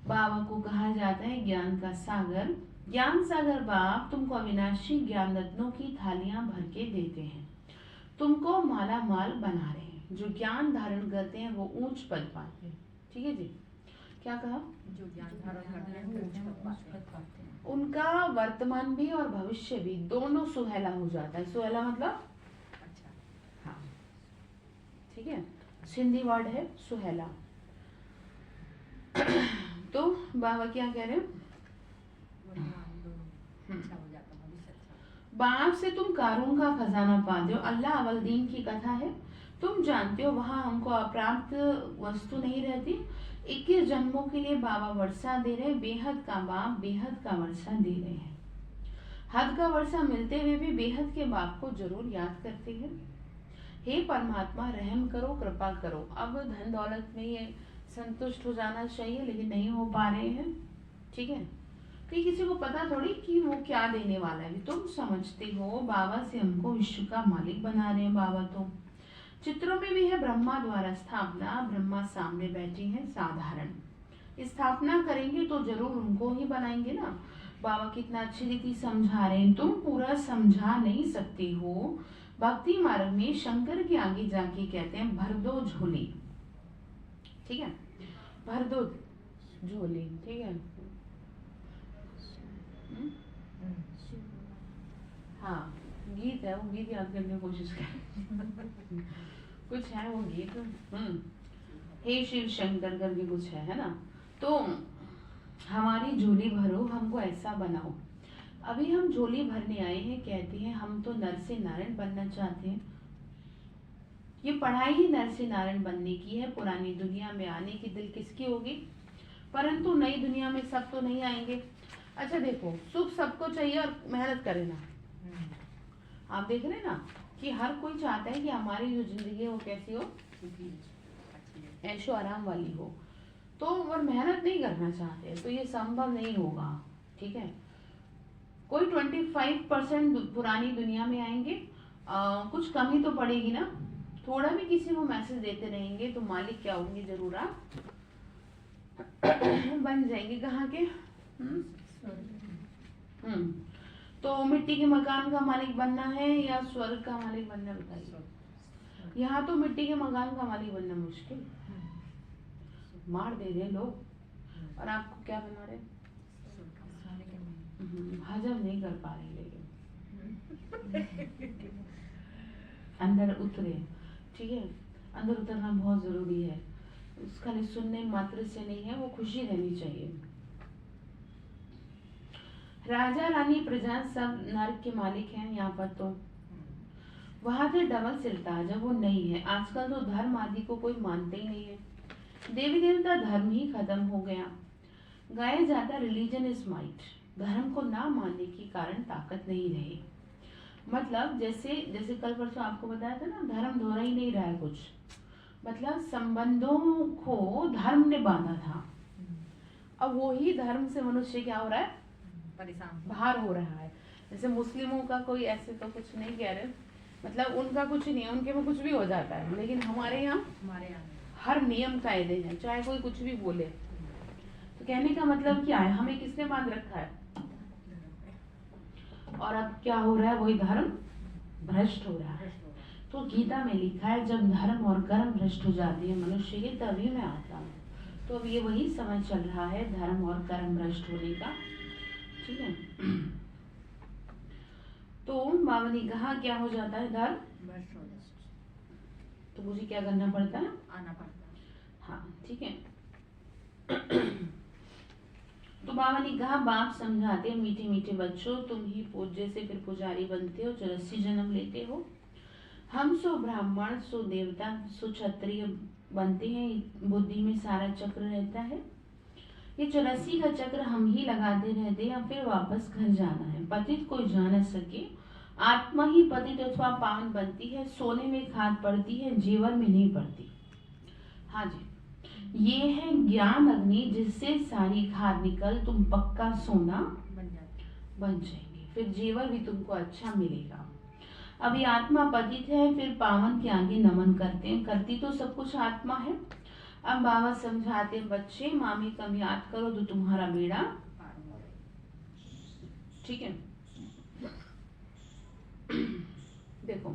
बाबा को कहा जाता है ज्ञान का सागर। ज्ञान सागर बाप तुमको अविनाशी ज्ञान रत्नों की थालियां भर के देते हैं, तुमको माला माल बना रहे हैं। जो ज्ञान धारण करते हैं वो ऊंच पद पाते हैं। ठीक है जी, क्या कहा? जो ज्ञान धारण करते हैं वो ऊंच पद पाते हैं। उनका वर्तमान भी और भविष्य भी दोनों सुहेला हो जाता है। सुहेला मतलब अच्छा, हाँ, ठीक है, सिंधी वर्ड है सुहेला। तो बाबा क्या कह रहे हैं? वर्तमान दोनों अच्छा हो जाता है, भविष्य अच्छा। बाप से तुम कारून का खजाना पाते हो। अल्लाह अवलदीन की कथा है, तुम जानते हो वहां हमको अप्राप्त वस्तु नहीं रहती। 21 जन्मों के लिए बाबा वर्षा दे रहे, बेहद का बाप बेहद का वर्षा दे रहे हैं। हद का वर्षा मिलते हुए भी बेहद के बाप को जरूर याद करते हैं। हे परमात्मा रहम करो, कृपा करो। अब धन दौलत में ये संतुष्ट हो जाना चाहिए, लेकिन नहीं हो पा रहे हैं। ठीक है, कहीं किसी को पता थोड़ी कि वो क्या देने वाला है। तुम समझते हो बाबा से हमको विश्व का मालिक बना रहे हैं। बाबा तो चित्रों में भी है ब्रह्मा द्वारा स्थापना, ब्रह्मा सामने बैठे हैं। साधारण स्थापना करेंगे तो जरूर उनको ही बनाएंगे ना। बाबा कितना अच्छी रीति समझा रहे हैं, तुम पूरा समझा नहीं सकते हो। भक्ति मार्ग में शंकर के आगे जाके कहते हैं भर दो झोली। ठीक है, भर दो झोली। ठीक है, हाँ, गीत है, वो गीत याद करने की कोशिश कर कुछ है वो गीत। हे शिव शंकर करके कुछ है ना। तो हमारी झोली भरो, हमको ऐसा बनाओ। अभी हम झोली भरने आए हैं, कहते हैं हम तो नर से नारायण बनना चाहते हैं। ये पढ़ाई ही नर से नारायण बनने की है। पुरानी दुनिया में आने की दिल किसकी होगी, परंतु नई दुनिया में सब तो नहीं आएंगे। अच्छा देखो, सुख सबको चाहिए और मेहनत करे ना। आप देख रहे हैं ना कि हर कोई चाहता है कि हमारी जो जिंदगी है वो कैसी हो, ऐशो आराम वाली हो, तो और मेहनत नहीं करना चाहते, तो ये संभव नहीं होगा। ठीक है, कोई 25% पुरानी दुनिया में आएंगे, कुछ कमी तो पड़ेगी ना। थोड़ा भी किसी को मैसेज देते रहेंगे तो मालिक क्या होंगे, जरूर आप बन जाएंगे। कहाँ के? तो मिट्टी के मकान का मालिक बनना है या स्वर्ग का मालिक बनना, बताइए। यहाँ तो मिट्टी के मकान का मालिक बनना मुश्किल, मार दे रहे लोग, और आपको क्या बना रहे? हजम नहीं कर पा रहे, लेकिन अंदर उतरे। ठीक है, अंदर उतरना बहुत जरूरी है। उसका सुनने मात्र से नहीं है, वो खुशी रहनी चाहिए। राजा रानी प्रजा सब नर्क के मालिक हैं। यहाँ पर तो वहां थे डबल सिरताज, वो नहीं है। आजकल तो धर्म आदि को कोई मानते ही नहीं है। देवी देवता धर्म ही खत्म हो गया। गाया जाता रिलीजन इज माइट। धर्म को ना मानने के कारण ताकत नहीं रही। मतलब जैसे जैसे कल परसों आपको बताया था ना, धर्म दोहरा ही नहीं रहा है कुछ। मतलब संबंधों को धर्म ने बांधा था, अब वही धर्म से मनुष्य क्या हो रहा है, परेशान बाहर हो रहा है। जैसे मुस्लिमों का कोई ऐसे तो कुछ नहीं कह रहे, मतलब उनका कुछ नहीं है, उनके में कुछ भी हो जाता है। लेकिन हमारे यहाँ हर नियम कायदे हैं, चाहे कोई कुछ भी बोले। तो कहने का मतलब क्या है, हमें किसने बांध रखा है, और अब क्या हो रहा है, वही धर्म भ्रष्ट हो रहा है। तो गीता में लिखा है जब धर्म और कर्म भ्रष्ट हो जाती है मनुष्य की, तभी मैं आता हूँ। तो अब ये वही समय चल रहा है धर्म और कर्म भ्रष्ट होने का। ठीक है, तो बाबा ने कहा क्या हो जाता है, धर्म, तो मुझे क्या करना पड़ता है, आना पड़ता है। हाँ ठीक है। तो बाबा ने कहा बाप समझाते मीठे मीठे बच्चों, तुम ही पूज्य से फिर पुजारी बनते हो, 84 जन्म लेते हो। हम सो ब्राह्मण, सो देवता, सो क्षत्रिय बनते हैं। बुद्धि में सारा चक्र रहता है। ये 84 का चक्र हम ही लगाते रहते हैं, फिर वापस घर जाना है। पतित कोई जा न सके, आत्मा ही पतित अथवा पावन बनती है, सोने में खाद पड़ती है, जेवर में नहीं पड़ती। हाँ जी, ये है ज्ञान अग्नि, जिससे सारी खाद निकल तुम पक्का सोना बन जाएंगे, फिर जेवर भी तुमको अच्छा मिलेगा। अभी आत्मा पतित है, फिर पावन के आगे नमन करते हैं, करती तो सब कुछ आत्मा है। अब बाबा समझाते हैं, बच्चे मामी कम याद करो तो तुम्हारा बेड़ा, ठीक है। देखो,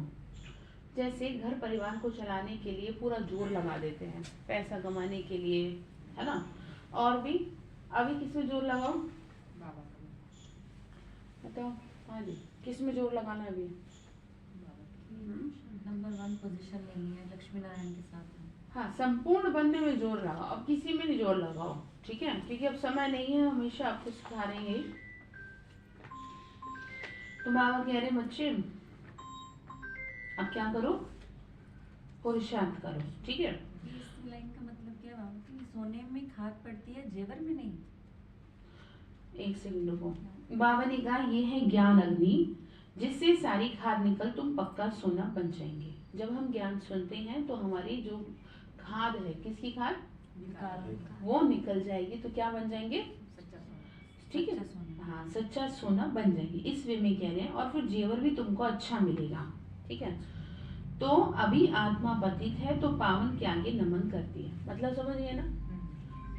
जैसे घर परिवार को चलाने के लिए पूरा जोर लगा देते हैं, पैसा कमाने के लिए, है ना। और भी अभी किसमें जोर लगाओ बताओ। हाँ जी, किसमें जोर लगाना है अभी? नंबर 1 पोजीशन लेनी है, लक्ष्मी नारायण के साथ। हाँ, संपूर्ण बनने में जोर लगाओ, अब किसी में नहीं जोर लगाओ, ठीक है, क्योंकि अब समय नहीं है, हमेशा आपको सिखा रहे हैं। तो बाबा कह रहे बच्चे अब क्या करो, पुरुषार्थ करो, ठीक है। इस लाइन का मतलब क्या है बाबा कि सोने में खाद पड़ती है, जेवर में नहीं? एक सेकंड रुको। बाबा ने कहा ये है ज्ञान अग्नि, जिससे सारी खाद निकल तुम पक्का सोना बन जाएंगे। जब हम ज्ञान सुनते हैं तो हमारी जो खाद है, किसकी खाद, वो निकल जाएगी, तो क्या बन जाएंगे, ठीक है, हाँ, सच्चा सोना बन जाएगी, इस वे में कह रहे हैं। और फिर जेवर भी तुमको अच्छा मिलेगा, ठीक है। तो अभी आत्मा पतित है, तो पावन के आगे नमन करती है, मतलब समझ गए ना।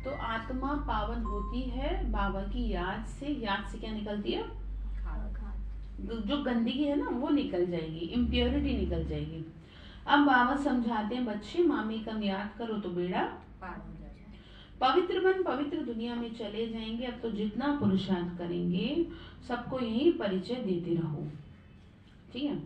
तो आत्मा पावन होती है बाबा की याद से। याद से क्या निकलती है, जो गंदगी है ना वो निकल जाएगी, इम्प्योरिटी निकल जाएगी। अब बाबा समझाते हैं, बच्चे मामी कम याद करो तो बेड़ा पार हो जाएगा, पवित्र बन पवित्र दुनिया में चले जाएंगे। अब तो जितना पुरुषार्थ करेंगे सबको यही परिचय देते रहो, ठीक है।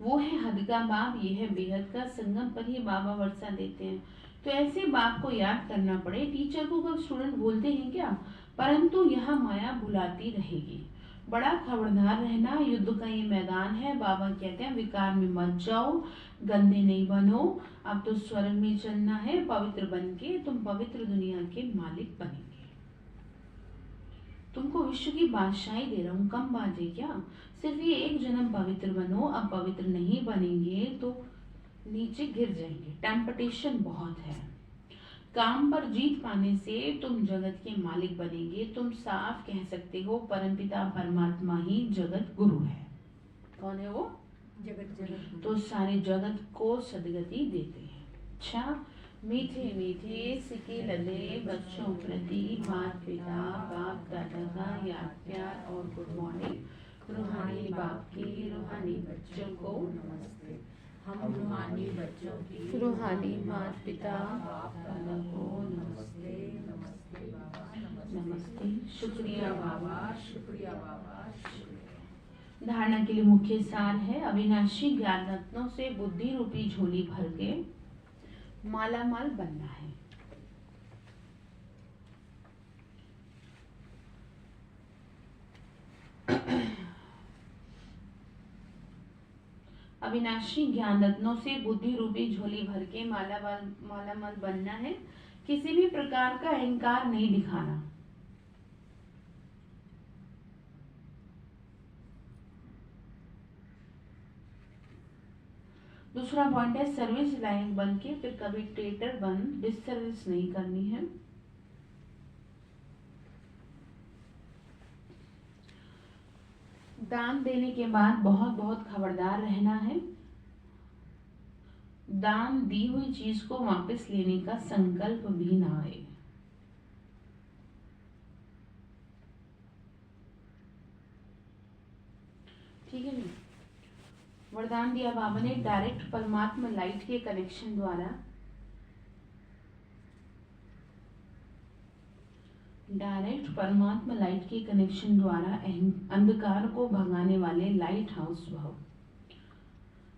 वो है हद का बाप, ये है बेहद का, संगम पर ही बाबा वर्षा देते हैं। तो ऐसे बाप को याद करना पड़े। टीचर को कब स्टूडेंट भूलते हैं क्या, परंतु यहाँ माया भुलाती रहेगी। बड़ा खबरदार रहना, युद्ध का ये मैदान है। बाबा कहते हैं विकार में मत जाओ, गंदे नहीं बनो, अब तो स्वर्ग में चलना है, पवित्र बन के तुम पवित्र दुनिया के मालिक बनेंगे। तुमको विश्व की बादशाही दे रहा हूँ, कम बाजे क्या, सिर्फ ये एक जन्म पवित्र बनो। अब पवित्र नहीं बनेंगे तो नीचे गिर जाएंगे, टेम्पटेशन बहुत है। काम पर जीत पाने से तुम जगत के मालिक बनेंगे। तुम साफ कह सकते हो परमपिता परमात्मा ही जगत गुरु है। कौन है वो, जगत तो सारे जगत को सदगति देते हैं। अच्छा, मीठे मीठे सिके लदे बच्चों प्रति माता पिता बाप दादा का याद प्यार और गुड मॉर्निंग। रूहानी बाप की रूहानी बच्चों को नमस्ते। हम रूहानी बच्चों की रूहानी माता पिता बाप दादा को नमस्ते। नमस्ते बाबा, नमस्ते, शुक्रिया बाबा, शुक्रिया बाबा, शुक्रिया। धारणा के लिए मुख्य सार है, अविनाशी ज्ञान रत्नों से बुद्धि रूपी झोली भर के माला माल बनना है। अविनाशी ज्ञान रत्नों से बुद्धि रूपी झोली भर के माला माल बनना है। किसी भी प्रकार का अहंकार नहीं दिखाना। दूसरा पॉइंट है सर्विस लायक बन के फिर कभी ट्रेटर बन डिससर्विस नहीं करनी है। दान देने के बाद बहुत बहुत खबरदार रहना है। दान दी हुई चीज को वापस लेने का संकल्प भी ना आए। ठीक है जी। वरदान दिया बाबा ने डायरेक्ट परमात्मा लाइट के कनेक्शन द्वारा, डायरेक्ट परमात्मा लाइट के कनेक्शन द्वारा अंधकार को भगाने वाले लाइट हाउस भव।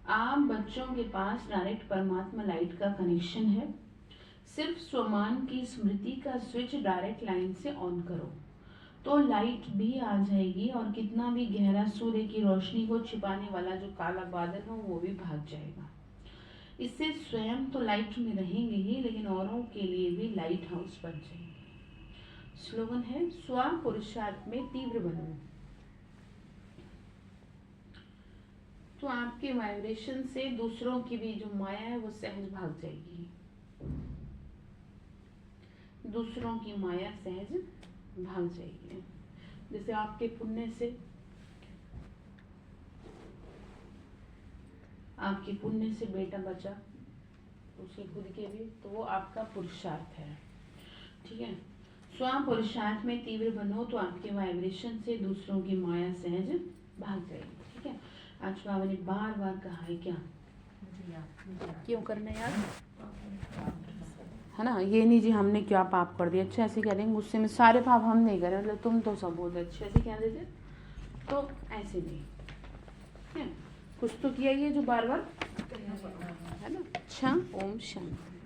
आप बच्चों के पास डायरेक्ट परमात्मा लाइट का कनेक्शन है। सिर्फ स्वमान की स्मृति का स्विच डायरेक्ट लाइन से ऑन करो तो लाइट भी आ जाएगी और कितना भी गहरा सूर्य की रोशनी को छिपाने वाला जो काला बादल हो वो भी भाग जाएगा। इससे स्वयं तो लाइट में रहेंगे ही, लेकिन औरों के लिए भी लाइट हाउस बन जाएंगे। स्लोगन है स्व पुरुषार्थ में तीव्र बनो। तो आपके वाइब्रेशन से दूसरों की भी जो माया है वो सहज भाग जाएगी। दूसरों की माया सहज भाग जाएगी। जैसे आपके पुण्य से बेटा बचा, उसके खुद के भी, तो वो आपका पुरुषार्थ है। ठीक है, स्वयं पुरुषार्थ में तीव्र बनो तो आपके वाइब्रेशन से दूसरों की माया सहज भाग जाएगी। ठीक है, आज बाबा ने बार बार कहा है क्या, क्यों करना यार, है ना। ये नहीं जी हमने क्या पाप कर दिया, अच्छा ऐसे करेंगे, गुस्से में सारे पाप हम नहीं करें, मतलब तुम तो सब बहुत अच्छे ऐसे कह देते, तो ऐसे नहीं है, कुछ तो किया ही है जो बार बार, है ना। अच्छा, ओम शांति।